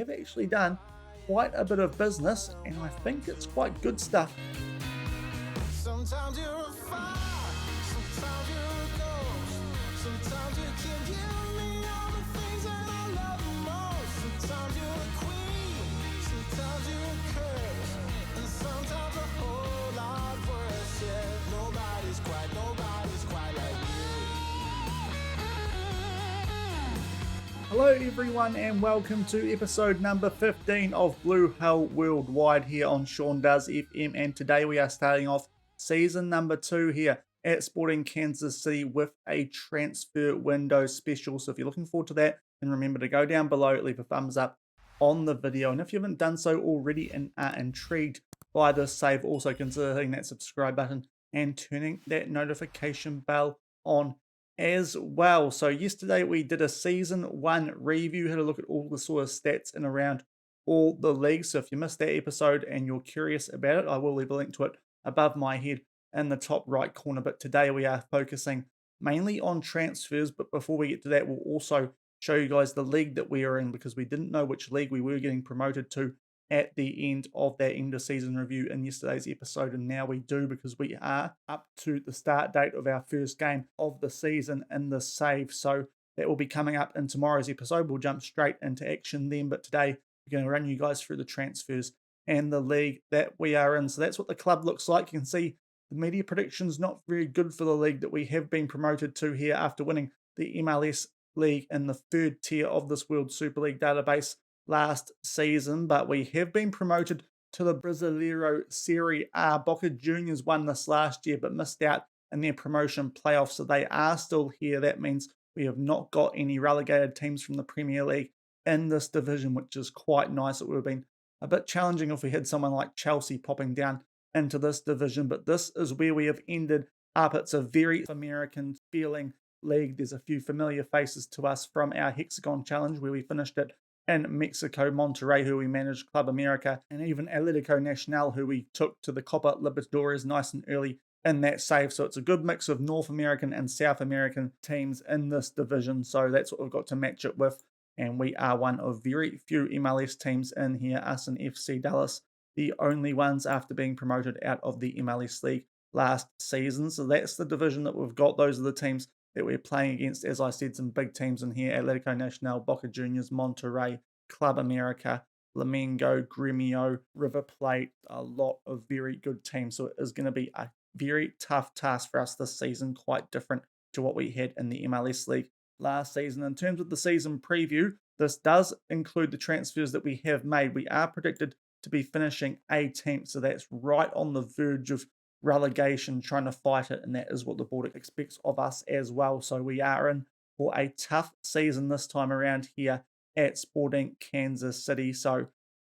have actually done quite a bit of business, and I think it's quite good stuff. Sometimes you're a fire, sometimes you're a ghost. Sometimes you can give me all the things that I love most. Sometimes you're a queen, sometimes you're a curse, and sometimes a whole lot worse. Yeah, nobody's quite like you. Hello everyone and welcome to episode number 15 of Blue Hell Worldwide here on Shaun Does FM, and today we are starting off season number 2 here at Sporting Kansas City with a transfer window special. So if you're looking forward to that, then remember to go down below, leave a thumbs up on the video, and if you haven't done so already and are intrigued by this save, also consider hitting that subscribe button and turning that notification bell on as well. So yesterday we did a season 1 review, had a look at all the sort of stats in around all the leagues. So if you missed that episode and you're curious about it, I will leave a link to it above my head in the top right corner. But today we are focusing mainly on transfers. But before we get to that, we'll also show you guys the league that we are in, because we didn't know which league we were getting promoted to at the end of that end of season review in yesterday's episode, and now we do, because we are up to the start date of our first game of the season in the save. So that will be coming up in tomorrow's episode. We'll jump straight into action then, but today we're going to run you guys through the transfers and the league that we are in. So that's what the club looks like. You can see the media predictions not very good for the league that we have been promoted to here after winning the MLS league in the third tier of this World Super League database last season, but we have been promoted to the Brasileiro Serie A. Boca Juniors won this last year but missed out in their promotion playoffs, so they are still here. That means we have not got any relegated teams from the Premier League in this division, which is quite nice. It would have been a bit challenging if we had someone like Chelsea popping down into this division, but this is where we have ended up. It's a very American feeling league. There's a few familiar faces to us from our Hexagon challenge where we finished it in Mexico, Monterrey, who we managed, Club America, and even Atletico Nacional, who we took to the Copa Libertadores nice and early in that save. So it's a good mix of North American and South American teams in this division. So that's what we've got to match it with. And we are one of very few MLS teams in here, us and FC Dallas, the only ones after being promoted out of the MLS League last season. So that's the division that we've got. Those are the teams that we're playing against. As I said, some big teams in here: Atletico Nacional, Boca Juniors, Monterrey, Club America, Flamengo, Gremio, River Plate, a lot of very good teams. So it is going to be a very tough task for us this season, quite different to what we had in the MLS League last season. In terms of the season preview, this does include the transfers that we have made. We are predicted to be finishing 18th, so that's right on the verge of relegation, trying to fight it, and that is what the board expects of us as well. So we are in for a tough season this time around here at Sporting Kansas City. So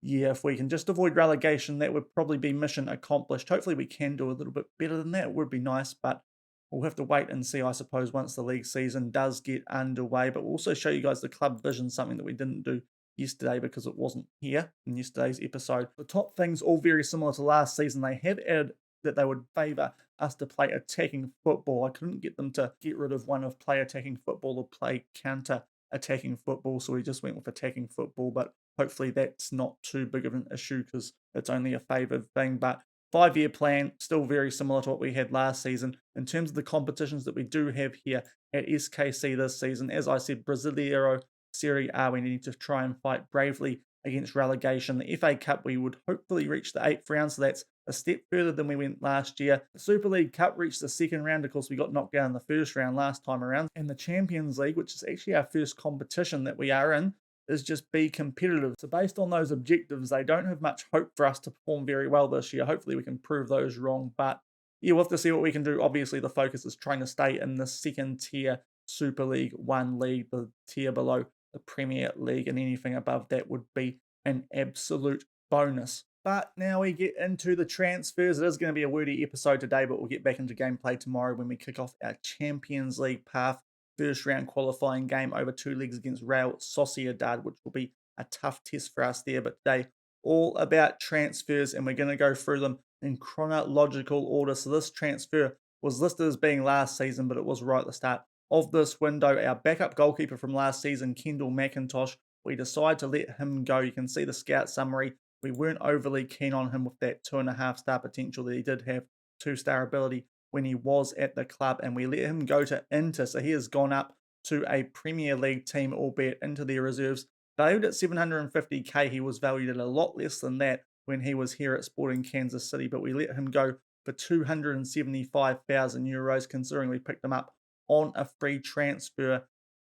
yeah, if we can just avoid relegation, that would probably be mission accomplished. Hopefully we can do a little bit better than that. It would be nice, but we'll have to wait and see, I suppose, once the league season does get underway. But we'll also show you guys the club vision, something that we didn't do yesterday because it wasn't here in yesterday's episode. The top things, all very similar to last season. They have added that they would favour us to play attacking football. I couldn't get them to get rid of one of play attacking football or play counter attacking football, so we just went with attacking football. But hopefully that's not too big of an issue because it's only a favoured thing. But 5-year plan, still very similar to what we had last season. In terms of the competitions that we do have here at SKC this season, as I said, Brasileiro Serie A, we need to try and fight bravely against relegation. The FA Cup, we would hopefully reach the 8th round, so that's a step further than we went last year. The Super League Cup reached the 2nd round. Of course, we got knocked down in the 1st round last time around. And the Champions League, which is actually our first competition that we are in, is just be competitive. So based on those objectives, they don't have much hope for us to perform very well this year. Hopefully we can prove those wrong, but yeah, we'll have to see what we can do. Obviously, the focus is trying to stay in the 2nd tier Super League 1 league, the tier below the Premier League, and anything above that would be an absolute bonus. But now we get into the transfers. It is going to be a wordy episode today, but we'll get back into gameplay tomorrow when we kick off our Champions League path. First round qualifying game over 2 legs against Real Sociedad, which will be a tough test for us there. But today, all about transfers, and we're going to go through them in chronological order. So this transfer was listed as being last season, but it was right at the start of this window. Our backup goalkeeper from last season, Kendall McIntosh, we decided to let him go. You can see the scout summary. We weren't overly keen on him with that 2.5-star potential that he did have, 2-star ability when he was at the club, and we let him go to Inter. So he has gone up to a Premier League team, albeit into their reserves. Valued at 750k, he was valued at a lot less than that when he was here at Sporting Kansas City, but we let him go for 275,000 euros, considering we picked him up on a free transfer.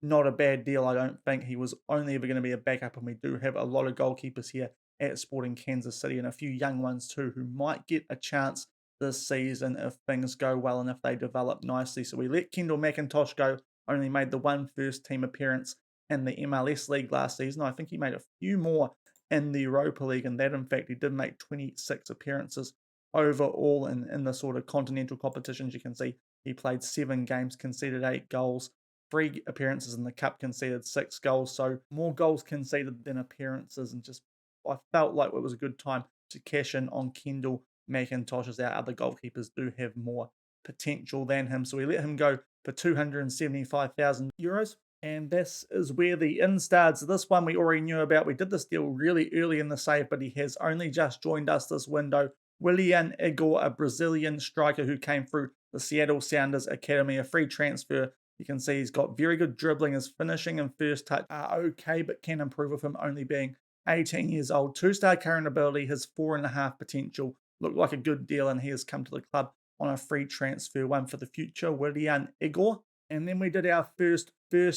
Not a bad deal, I don't think. He was only ever going to be a backup, and we do have a lot of goalkeepers here at Sporting Kansas City, and a few young ones too who might get a chance this season if things go well and if they develop nicely. So we let Kendall McIntosh go, only made the one first team appearance in the MLS League last season. I think he made a few more in the Europa League, and that, in fact, he did make 26 appearances overall in the sort of continental competitions. You can see he played 7 games, conceded 8 goals, 3 appearances in the cup, conceded 6 goals. So more goals conceded than appearances, and just I felt like it was a good time to cash in on Kendall McIntosh, as our other goalkeepers do have more potential than him. So we let him go for 275,000 euros. And this is where the in starts. This one we already knew about. We did this deal really early in the save, but he has only just joined us this window. Willian Igor, a Brazilian striker who came through the Seattle Sounders Academy, a free transfer. You can see he's got very good dribbling. His finishing and first touch are okay, but can improve with him only being 18 years old. 2-star current ability, his 4.5 potential. Looked like a good deal, and he has come to the club on a free transfer, one for the future, Willian Igor. And then we did our first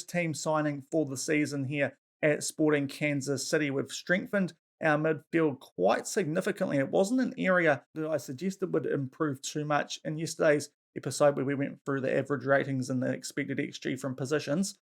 team signing for the season here at Sporting Kansas City. We've strengthened our midfield quite significantly. It wasn't an area that I suggested would improve too much in yesterday's episode where we went through the average ratings and the expected XG from positions,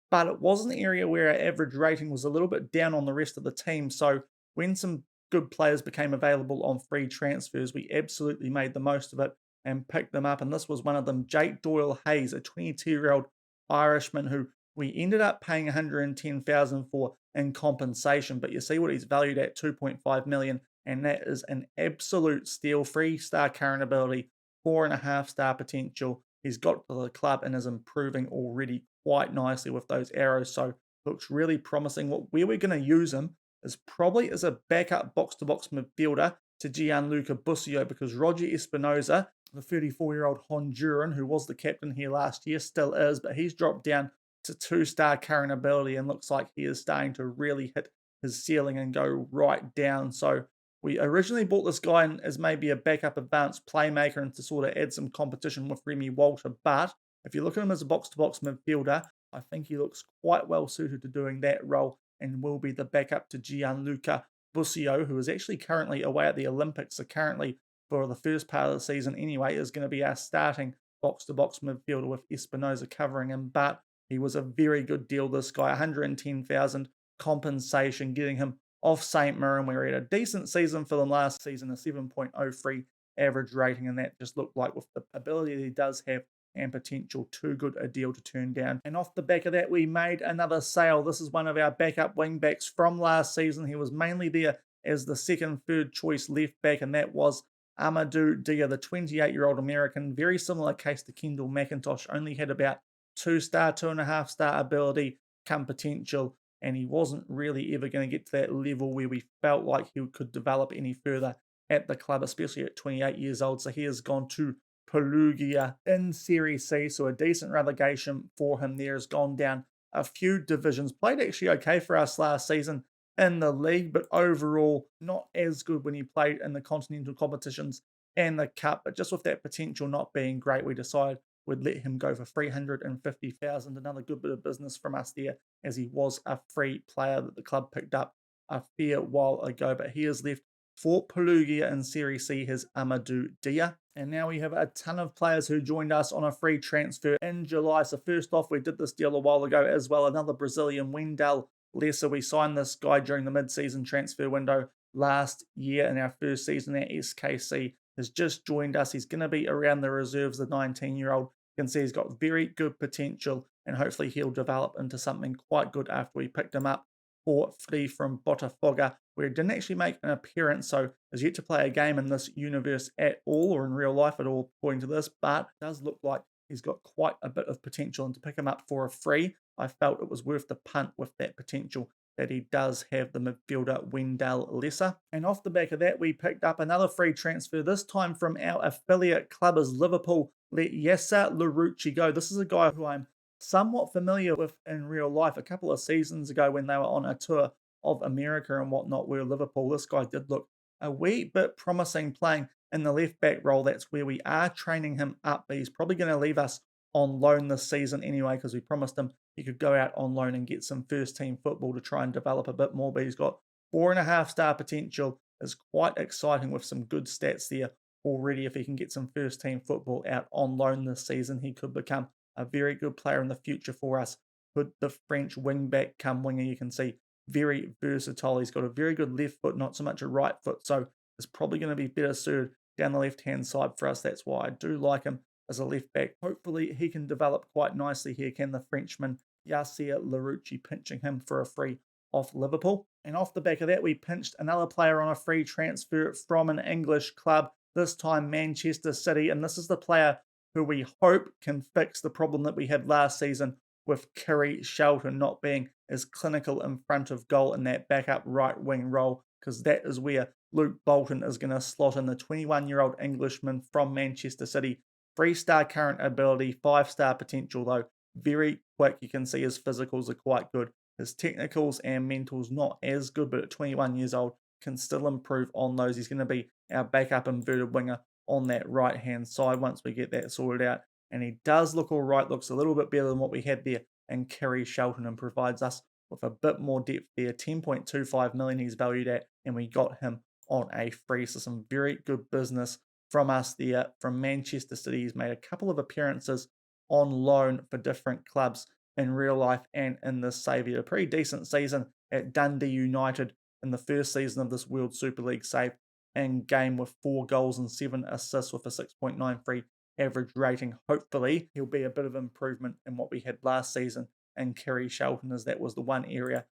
but it was an area where our average rating was a little bit down on the rest of the team. So when some good players became available on free transfers, we absolutely made the most of it and picked them up. And this was one of them, Jake Doyle Hayes, a 22-year-old Irishman who we ended up paying 110,000 for in compensation. But you see what he's valued at, 2.5 million, and that is an absolute steal. 3-star current ability, 4.5-star potential. He's got to the club and is improving already quite nicely with those arrows. So looks really promising. Where we're going to use him is probably as a backup box-to-box midfielder to Gianluca Busio, because Roger Espinoza, the 34-year-old Honduran who was the captain here last year, still is, but he's dropped down to 2-star current ability and looks like he is starting to really hit his ceiling and go right down. So we originally bought this guy in as maybe a backup advanced playmaker and to sort of add some competition with Remy Walter, but if you look at him as a box-to-box midfielder, I think he looks quite well suited to doing that role and will be the backup to Gianluca Busio, who is actually currently away at the Olympics. So currently, for the first part of the season anyway, is going to be our starting box-to-box midfielder with Espinoza covering him. But he was a very good deal, this guy. 110,000 compensation, getting him off St. Mirren. We were at a decent season for them last season, a 7.03 average rating, and that just looked like, with the ability that he does have and potential, too good a deal to turn down. And off the back of that, we made another sale. This is one of our backup wingbacks from last season. He was mainly there as the second, third choice left back, and that was Amadou Dia, the 28-year-old American. Very similar case to Kendall McIntosh, only had about 2-star, 2.5-star ability come potential, and he wasn't really ever going to get to that level where we felt like he could develop any further at the club, especially at 28 years old. So he has gone to Perugia in Serie C, so a decent relegation for him there. Has gone down a few divisions. Played actually okay for us last season in the league, but overall not as good when he played in the continental competitions and the cup. But just with that potential not being great, we decided we'd let him go for 350,000. Another good bit of business from us there, as he was a free player that the club picked up a fair while ago. But he has left for Perugia in Serie C, his Amadou Dia. And now we have a ton of players who joined us on a free transfer in July. So first off, we did this deal a while ago as well. Another Brazilian, Wendell Lessa. We signed this guy during the mid-season transfer window last year in our first season at SKC. Has just joined us. He's going to be around the reserves, the 19-year-old. You can see he's got very good potential, and hopefully he'll develop into something quite good after we picked him up for free from Botafogo, where he didn't actually make an appearance, so has yet to play a game in this universe at all, or in real life at all, according to this, but it does look like he's got quite a bit of potential, and to pick him up for a free, I felt it was worth the punt with that potential that he does have the midfielder Wendell Lesser. And off the back of that, we picked up another free transfer, this time from our affiliate club as Liverpool. Let Yasser Larouci go. This is a guy who I'm somewhat familiar with in real life. A couple of seasons ago when they were on a tour of America and whatnot, where Liverpool, this guy did look a wee bit promising playing in the left back role. That's where we are training him up, but he's probably going to leave us on loan this season anyway, because we promised him he could go out on loan and get some first team football to try and develop a bit more. But he's got 4.5-star potential, is quite exciting with some good stats there already. If he can get some first team football out on loan this season, he could become a very good player in the future for us. Could the French wing back come winger? You can see very versatile. He's got a very good left foot, not so much a right foot, so it's probably going to be better suited down the left-hand side for us. That's why I do like him as a left back. Hopefully he can develop quite nicely here, can the Frenchman. Yasser Larouci, pinching him for a free off Liverpool. And off the back of that, we pinched another player on a free transfer from an English club, this time Manchester City. And this is the player who we hope can fix the problem that we had last season with Kerry Shelton not being as clinical in front of goal in that backup right wing role, because that is where Luke Bolton is going to slot in, the 21-year-old Englishman from Manchester City. 3-star current ability, 5-star potential though. Very quick. You can see his physicals are quite good. His technicals and mentals not as good, but at 21 years old can still improve on those. He's going to be our backup inverted winger on that right-hand side once we get that sorted out. And he does look all right, looks a little bit better than what we had there in Kerry Shelton, and provides us with a bit more depth there. 10.25 million he's valued at, and we got him on a free. So some very good business from us there. From Manchester City, he's made a couple of appearances on loan for different clubs in real life and in this save. He had a pretty decent season at Dundee United in the first season of this World Super League save and game, with 4 goals and 7 assists with a 6.93 average rating. Hopefully he'll be a bit of improvement in what we had last season and Kerry Shelton, as that was the one area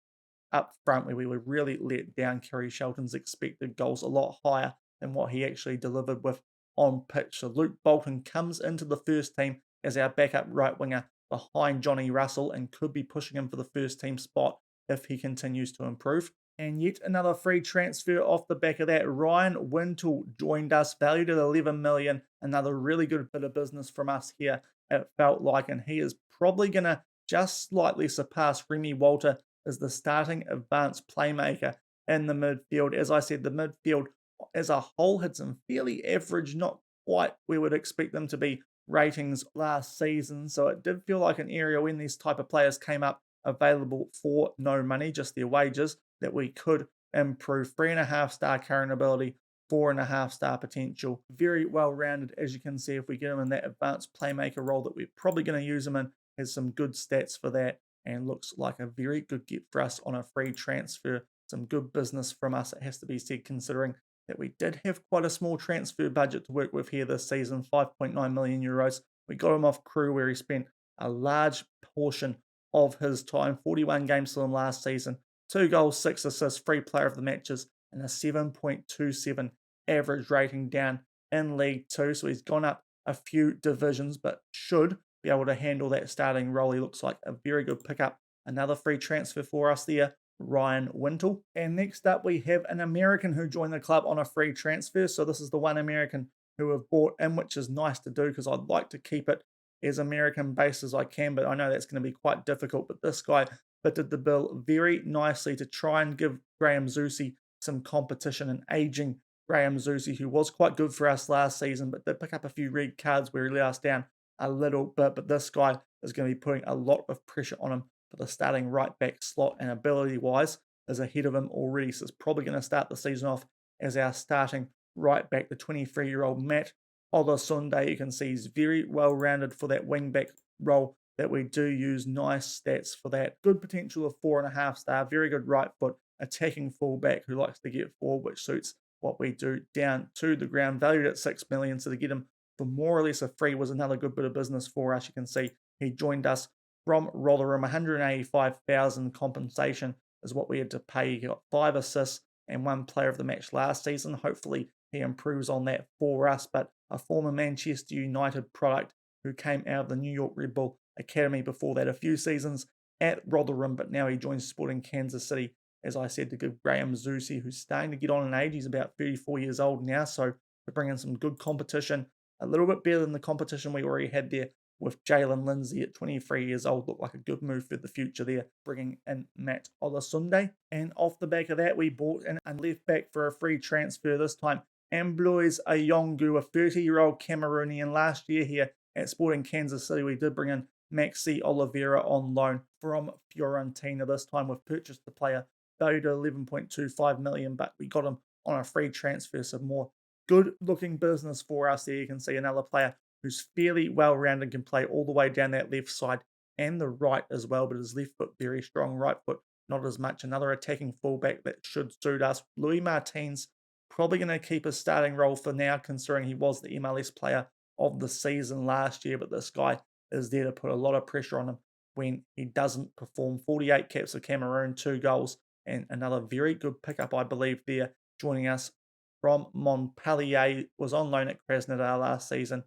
up front where we were really let down. Kerry Shelton's expected goals a lot higher than what he actually delivered with on pitch. So Luke Bolton comes into the first team as our backup right winger behind Johnny Russell, and could be pushing him for the first team spot if he continues to improve. And yet another free transfer off the back of that. Ryan Wintle joined us, valued at 11 million. Another really good bit of business from us here, it felt like, and he is probably going to just slightly surpass Remy Walter as the starting advanced playmaker in the midfield. As I said, the midfield as a whole had some fairly average, not quite where we'd expect them to be, ratings last season. So it did feel like an area when these type of players came up available for no money, just their wages, that we could improve. 3.5-star current ability, 4.5-star potential. Very well rounded, as you can see. If we get him in that advanced playmaker role that we're probably going to use him in, has some good stats for that, and looks like a very good get for us on a free transfer. Some good business from us, it has to be said, considering that we did have quite a small transfer budget to work with here this season, 5.9 million euros. We got him off Crew, where he spent a large portion of his time, 41 games for him last season, 2 goals, 6 assists, free player of the matches, and a 7.27 average rating down in League 2. So he's gone up a few divisions, but should be able to handle that starting role. He looks like a very good pickup. Another free transfer for us there, Ryan Wintle. And next up, we have an American who joined the club on a free transfer. So this is the one American who have bought in, which is nice to do, because I'd like to keep it as American based as I can, but I know that's going to be quite difficult. But this guy fitted the bill very nicely to try and give Graham Zusi some competition, an aging Graham Zusi, who was quite good for us last season, but did pick up a few red cards where he let us down a little bit. But this guy is going to be putting a lot of pressure on him for the starting right back slot, and ability wise is ahead of him already. So it's probably going to start the season off as our starting right back, the 23-year-old Matt Olasunde. You can see he's very well rounded for that wing back role that we do use. Nice stats for that. Good potential of 4.5-star. Very good right foot attacking fullback who likes to get forward, which suits what we do down to the ground. Valued at 6 million, so to get him for more or less a free was another good bit of business for us. You can see he joined us from Rotherham. 185,000 compensation is what we had to pay. He got 5 assists and 1 player of the match last season. Hopefully he improves on that for us. But a former Manchester United product who came out of the New York Red Bull Academy before that a few seasons at Rotherham, but now he joins Sporting Kansas City, as I said, to give Graham Zusi, who's starting to get on in age. He's about 34 years old now, so to bring in some good competition, a little bit better than the competition we already had there with Jalen Lindsay at 23 years old. Looked like a good move for the future there, bringing in Matt Olasunde. And off the back of that, we bought in a left back for a free transfer this time. Ambloise Ayongu, a 30-year-old Cameroonian. Last year here at Sporting Kansas City, we did bring in Maxi Oliveira on loan from Fiorentina. This time we've purchased the player valued at 11.25 million, but we got him on a free transfer, so more good looking business for us there. You can see another player who's fairly well rounded, can play all the way down that left side and the right as well, but his left foot very strong, right foot not as much. Another attacking fullback that should suit us. Louis Martins probably going to keep a starting role for now, considering he was the MLS player of the season last year, but this guy is there to put a lot of pressure on him when he doesn't perform. 48 caps for Cameroon, 2 goals, and another very good pickup, I believe, there, joining us from Montpellier. Was on loan at Krasnodar last season.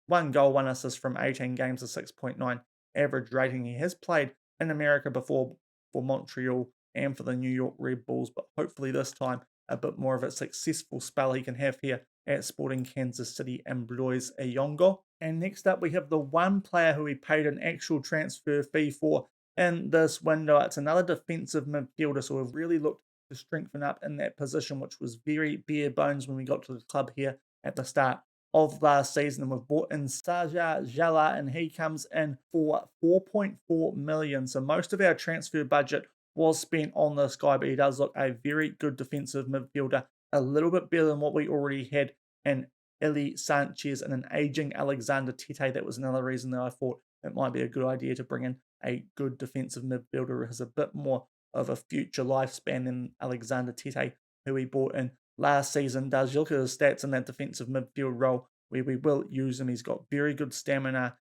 1 goal, 1 assist from 18 games, a 6.9 average rating. He has played in America before for Montreal and for the New York Red Bulls, but hopefully this time a bit more of a successful spell he can have here at Sporting Kansas City, Ambloise Ayongo. And next up, we have the one player who we paid an actual transfer fee for in this window. It's another defensive midfielder, so we've really looked to strengthen up in that position, which was very bare bones when we got to the club here at the start of last season. And we've bought in Saja Jala, and he comes in for 4.4 million. So most of our transfer budget was spent on this guy, but he does look a very good defensive midfielder, a little bit better than what we already had in Eli Sanchez and an aging Alexander Tete. That was another reason that I thought it might be a good idea to bring in a good defensive midfielder who has a bit more of a future lifespan than Alexander Tete, who we bought in last season. Does you look at his stats in that defensive midfield role, where we will use him. He's got very good stamina,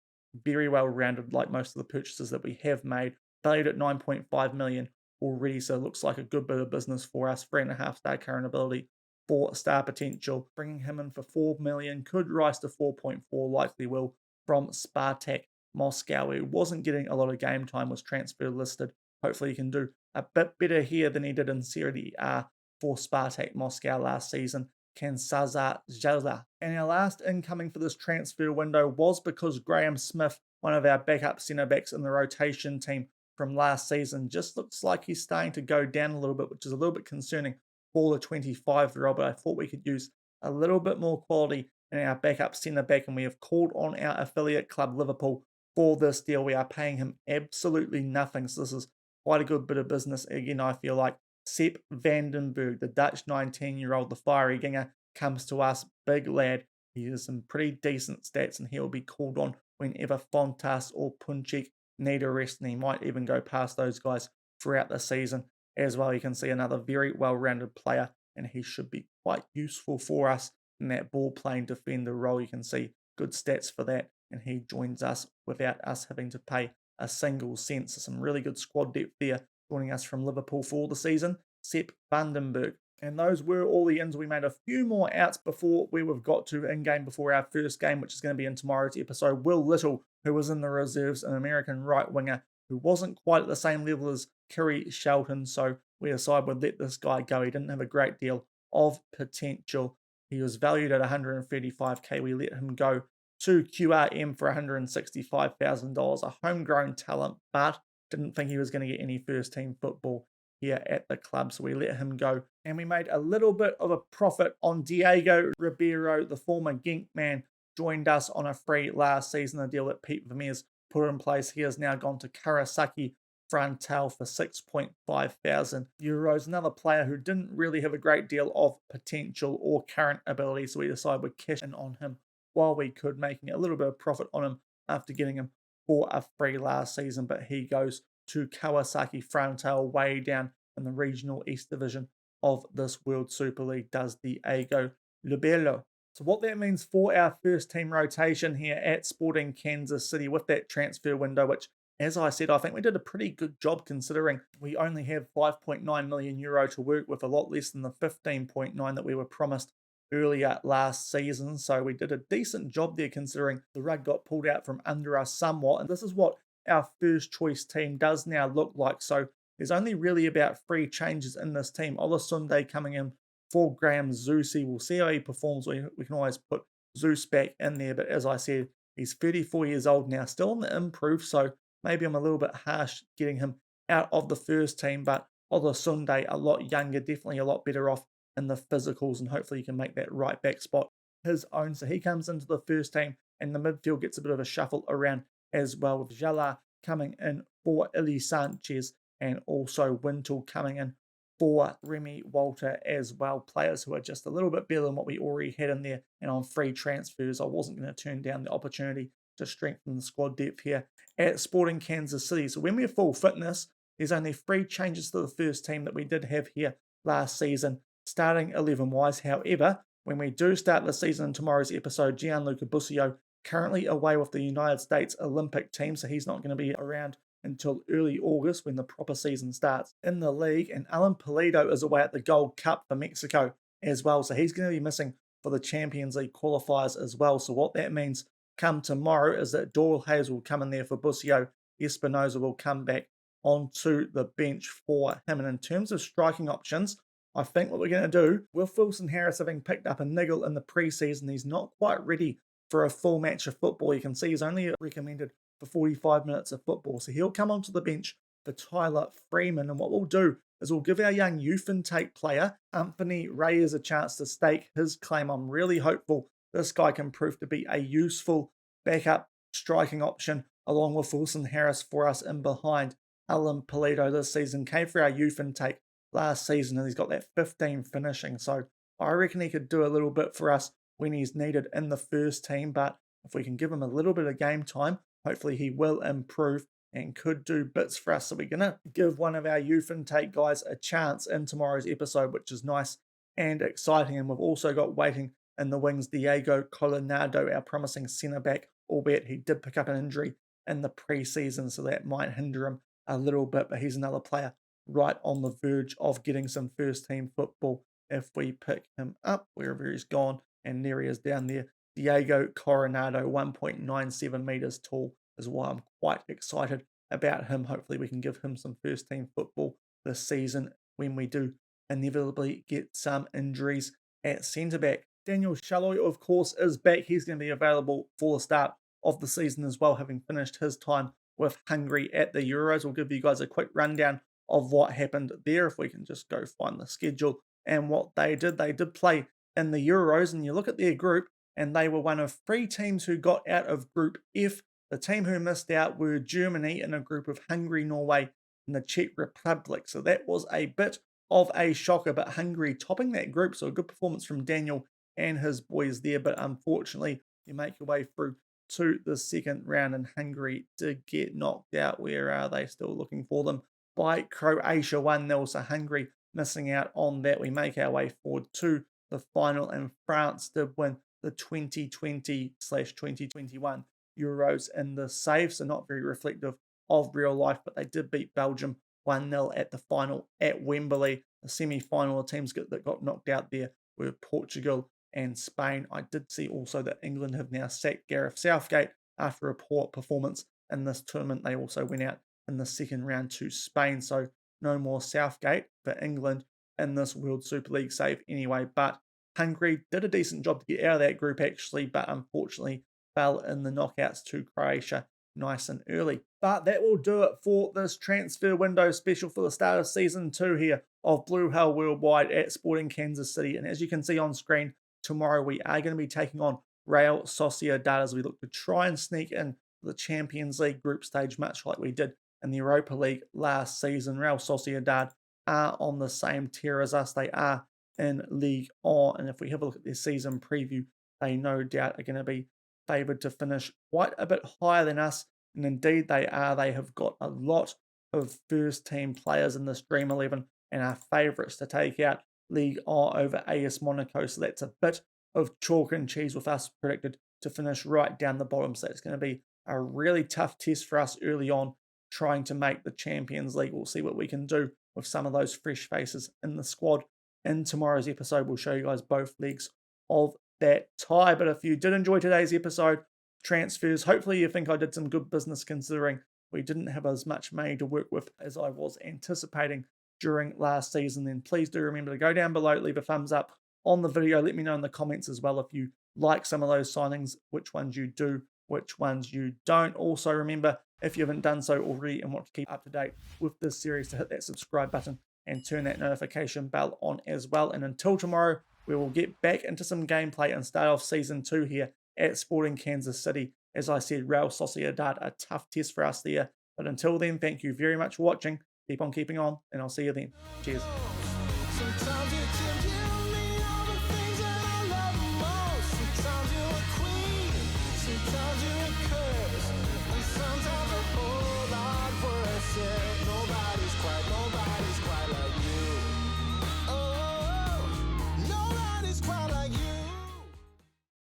very well rounded, like most of the purchases that we have made, valued at 9.5 million already, so it looks like a good bit of business for us. 3.5 star current ability, 4 star potential. Bringing him in for 4 million could rise to 4.4, likely will, from Spartak Moscow. He wasn't getting a lot of game time, was transfer listed. Hopefully he can do a bit better here than he did in Serie A for Spartak Moscow last season. Can Saza Jala. And our last incoming for this transfer window was because Graham Smith, one of our backup centre backs in the rotation team from last season, just looks like he's starting to go down a little bit, which is a little bit concerning for the 25-year-old, but I thought we could use a little bit more quality in our backup centre back, and we have called on our affiliate club Liverpool for this deal. We are paying him absolutely nothing, so this is quite a good bit of business. Again, I feel like Sepp Vandenberg, the Dutch 19-year-old, the fiery ginger, comes to us. Big lad. He has some pretty decent stats, and he'll be called on whenever Fontas or Punchik need a rest, and he might even go past those guys throughout the season as well. You can see another very well-rounded player, and he should be quite useful for us in that ball-playing defender role. You can see good stats for that, and he joins us without us having to pay a single cent. So some really good squad depth there, joining us from Liverpool for the season, Sepp Vandenberg. And those were all the ins. We made a few more outs before we've got to in-game before our first game, which is going to be in tomorrow's episode. Will Little, who was in the reserves, an American right winger who wasn't quite at the same level as Kerry Shelton, so we decided we'd let this guy go. He didn't have a great deal of potential. He was valued at 135k. We let him go to QRM for $165,000, a homegrown talent, but didn't think he was going to get any first-team football here at the club, so we let him go. And we made a little bit of a profit on Diego Ribeiro, the former Genk man, joined us on a free last season, a deal that Pete Vermeer's put in place. He has now gone to Kawasaki Frontale for 6.5 thousand euros. Another player who didn't really have a great deal of potential or current ability, so we decided we'd cash in on him while we could, making a little bit of profit on him after getting him for a free last season. But he goes to Kawasaki Frontale, way down in the regional East Division of this World Super League, does Diego Ribeiro. So what that means for our first team rotation here at Sporting Kansas City with that transfer window, which, as I said, I think we did a pretty good job considering we only have 5.9 million euro to work with, a lot less than the 15.9 that we were promised earlier last season. So we did a decent job there considering the rug got pulled out from under us somewhat. And this is what our first choice team does now look like. So there's only really about 3 changes in this team. Olasunde coming in for Graham Zusi. We'll see how he performs. We can always put Zeus back in there, but as I said, he's 34 years old now, still on the improve, so maybe I'm a little bit harsh getting him out of the first team, but Olasunde, a lot younger, definitely a lot better off in the physicals, and hopefully he can make that right back spot his own. So he comes into the first team, and the midfield gets a bit of a shuffle around as well, with Jala coming in for Ili Sanchez, and also Wintle coming in for Remy Walter as well. Players who are just a little bit better than what we already had in there. And on free transfers, I wasn't going to turn down the opportunity to strengthen the squad depth here at Sporting Kansas City. So when we're full fitness, there's only 3 changes to the first team that we did have here last season, starting 11-wise. However, when we do start the season in tomorrow's episode, Gianluca Busio currently away with the United States Olympic team, so he's not going to be around until early August when the proper season starts in the league. And Alan Pulido is away at the Gold Cup for Mexico as well, so he's going to be missing for the Champions League qualifiers as well. So what that means come tomorrow is that Doyle Hayes will come in there for Busio. Espinoza will come back onto the bench for him. And in terms of striking options, I think what we're going to do, with Wilson Harris having picked up a niggle in the preseason, he's not quite ready for a full match of football. You can see he's only recommended for 45 minutes of football. So he'll come onto the bench for Tyler Freeman. And what we'll do is we'll give our young youth intake player, Anthony Reyes, a chance to stake his claim. I'm really hopeful this guy can prove to be a useful backup striking option along with Wilson Harris for us in behind. Alan Pulido this season came for our youth intake last season, and he's got that 15 finishing. So I reckon he could do a little bit for us when he's needed in the first team. But if we can give him a little bit of game time, hopefully he will improve and could do bits for us. So we're going to give one of our youth intake guys a chance in tomorrow's episode, which is nice and exciting. And we've also got waiting in the wings Diego Coronado, our promising centre-back, albeit he did pick up an injury in the pre-season, so that might hinder him a little bit. But he's another player right on the verge of getting some first-team football if we pick him up wherever he's gone. And there he is down there. Diego Coronado, 1.97 meters tall, is why I'm quite excited about him. Hopefully we can give him some first team football this season when we do inevitably get some injuries at centre back. Daniel Shalhoy, of course, is back. He's going to be available for the start of the season as well, having finished his time with Hungary at the Euros. We'll give you guys a quick rundown of what happened there, if we can just go find the schedule and what they did. They did play in the Euros, and you look at their group, and they were one of 3 teams who got out of Group F. The team who missed out were Germany in a group of Hungary, Norway, and the Czech Republic. So that was a bit of a shocker, but Hungary topping that group. So a good performance from Daniel and his boys there. But unfortunately, you make your way through to the second round, and Hungary did get knocked out. Where are they? Still looking for them by Croatia 1-0. So Hungary missing out on that. We make our way forward to the final, and France did win the 2020/2021 Euros in the save, so not very reflective of real life, but they did beat Belgium 1-0 at the final at Wembley. The semi-final teams that got knocked out there were Portugal and Spain. I did see also that England have now sacked Gareth Southgate after a poor performance in this tournament. They also went out in the second round to Spain, so no more Southgate for England in this World Super League save anyway. But Hungary did a decent job to get out of that group actually, but unfortunately fell in the knockouts to Croatia nice and early. But that will do it for this transfer window special for the start of season 2 here of Blue Hell Worldwide at Sporting Kansas City. And as you can see on screen, tomorrow we are going to be taking on Real Sociedad as we look to try and sneak in the Champions League group stage, much like we did in the Europa League last season. Real Sociedad are on the same tier as us. They are in League On, and if we have a look at their season preview, they no doubt are going to be favoured to finish quite a bit higher than us, and indeed they are. They have got a lot of first team players in this Dream 11 and are favourites to take out League On over AS Monaco, so that's a bit of chalk and cheese with us predicted to finish right down the bottom. So it's going to be a really tough test for us early on, trying to make the Champions League. We'll see what we can do with some of those fresh faces in the squad. In tomorrow's episode, we'll show you guys both legs of that tie. But if you did enjoy today's episode, transfers, hopefully you think I did some good business considering we didn't have as much money to work with as I was anticipating during last season, then please do remember to go down below, leave a thumbs up on the video. Let me know in the comments as well if you like some of those signings, which ones you do, which ones you don't. Also, remember, if you haven't done so already and want to keep up to date with this series, to hit that subscribe button and turn that notification bell on as well. And until tomorrow, we will get back into some gameplay and start off Season 2 here at Sporting Kansas City. As I said, Real Sociedad, a tough test for us there. But until then, thank you very much for watching. Keep on keeping on, and I'll see you then. Cheers. Sometimes you can give me all the things that I love most. Sometimes you're a queen, sometimes you're a curse, and sometimes a whole lot worse. Yeah.